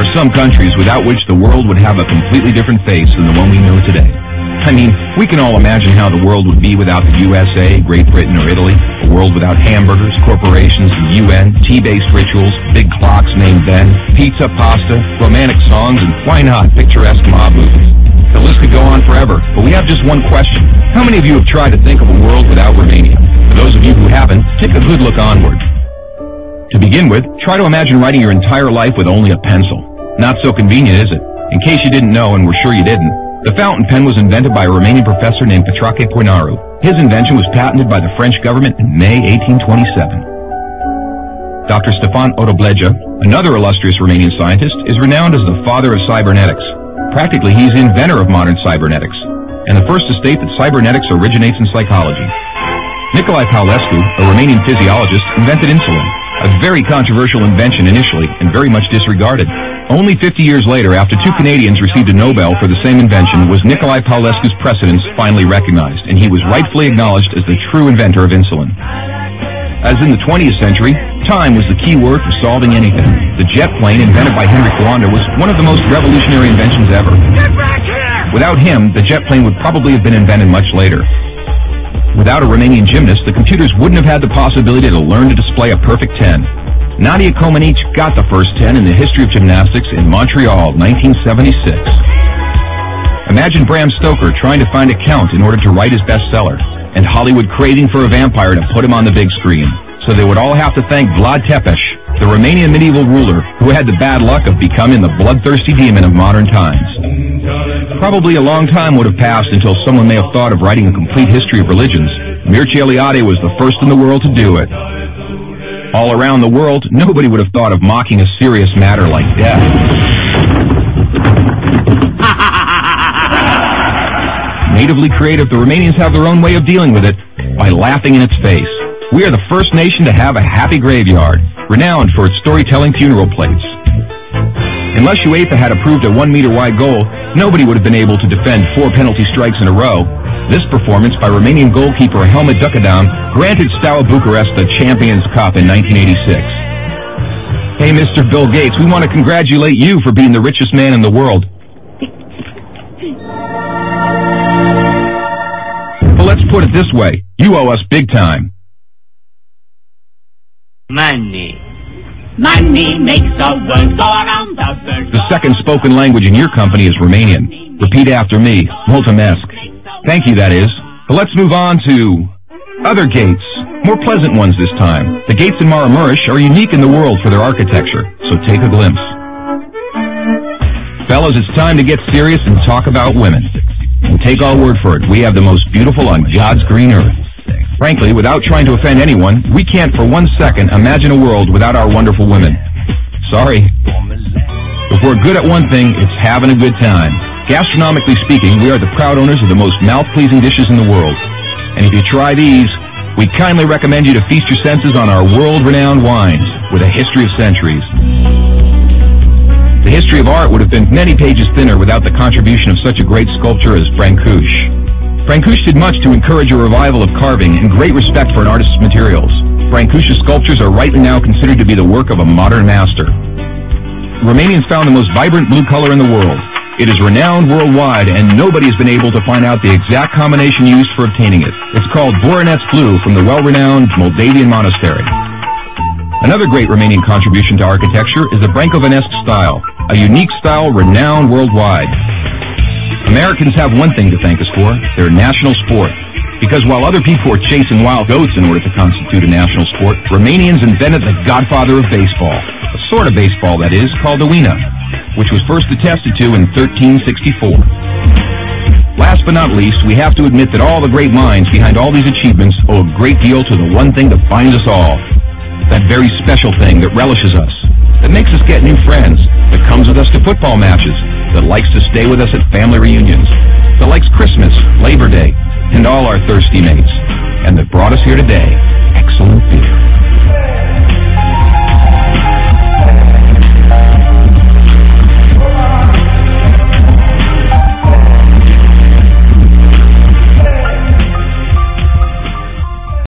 are some countries without which the world would have a completely different face than the one we know today. I mean, we can all imagine how the world would be without the USA, Great Britain, or Italy. A world without hamburgers, corporations, the UN, tea-based rituals, big clocks named Ben, pizza, pasta, romantic songs, and why not picturesque mob movies. The list could go on forever, but we have just one question. How many of you have tried to think of a world without Romania? For those of you who haven't, take a good look onward. To begin with, try to imagine writing your entire life with only a pencil. Not so convenient, is it? In case you didn't know, and we're sure you didn't, the fountain pen was invented by a Romanian professor named Petrache Poinaru. His invention was patented by the French government in May 1827. Dr. Stefan Odobleja, another illustrious Romanian scientist, is renowned as the father of cybernetics. Practically, he's the inventor of modern cybernetics, and the first to state that cybernetics originates in psychology. Nicolae Paulescu, a Romanian physiologist, invented insulin, a very controversial invention initially and very much disregarded. Only 50 years later, after two Canadians received a Nobel for the same invention, was Nicolae Paulescu's precedence finally recognized, and he was rightfully acknowledged as the true inventor of insulin. As in the 20th century, time was the key word for solving anything. The jet plane, invented by Henry Coanda, was one of the most revolutionary inventions ever. Get back here! Without him, the jet plane would probably have been invented much later. Without a Romanian gymnast, the computers wouldn't have had the possibility to learn to display a perfect 10. Nadia Comaneci got the first 10 in the history of gymnastics in Montreal, 1976. Imagine Bram Stoker trying to find a count in order to write his bestseller, and Hollywood craving for a vampire to put him on the big screen. So they would all have to thank Vlad Tepes, the Romanian medieval ruler who had the bad luck of becoming the bloodthirsty demon of modern times. Probably a long time would have passed until someone may have thought of writing a complete history of religions. Mircea Eliade was the first in the world to do it. All around the world, nobody would have thought of mocking a serious matter like death. Natively creative, the Romanians have their own way of dealing with it, by laughing in its face. We are the first nation to have a happy graveyard, renowned for its storytelling funeral plates. Unless UEFA had approved a 1-meter-wide goal, nobody would have been able to defend 4 penalty strikes in a row. This performance by Romanian goalkeeper Helmut Ducadam granted Steaua Bucharest the Champions Cup in 1986. Hey, Mr. Bill Gates, we want to congratulate you for being the richest man in the world. But let's put it this way, you owe us big time. Money. Money makes the world go around the world. The second spoken language in your company is Romanian. Repeat after me, mulțumesc. Thank you, that is. But let's move on to other gates, more pleasant ones this time. The gates in Maramureș are unique in the world for their architecture, so take a glimpse. Fellas, it's time to get serious and talk about women. And take our word for it, we have the most beautiful on God's green earth. Frankly, without trying to offend anyone, we can't for 1 second imagine a world without our wonderful women. Sorry. If we're good at one thing, it's having a good time. Gastronomically speaking, we are the proud owners of the most mouth-pleasing dishes in the world. And if you try these, we kindly recommend you to feast your senses on our world-renowned wines, with a history of centuries. The history of art would have been many pages thinner without the contribution of such a great sculptor as Brancusi. Brancusi did much to encourage a revival of carving and great respect for an artist's materials. Brancusi's sculptures are rightly now considered to be the work of a modern master. Romanians found the most vibrant blue color in the world. It is renowned worldwide, and nobody has been able to find out the exact combination used for obtaining it. It's called Voronezh blue from the well-renowned Moldavian monastery. Another great Romanian contribution to architecture is the Brâncovenesque style, a unique style renowned worldwide. Americans have one thing to thank us for, their national sport. Because while other people were chasing wild goats in order to constitute a national sport, Romanians invented the godfather of baseball, a sort of baseball that is, called the Uina, which was first attested to in 1364. Last but not least, we have to admit that all the great minds behind all these achievements owe a great deal to the one thing that binds us all. That very special thing that relishes us, that makes us get new friends, that comes with us to football matches, that likes to stay with us at family reunions, that likes Christmas, Labor Day, and all our thirsty mates, and that brought us here today.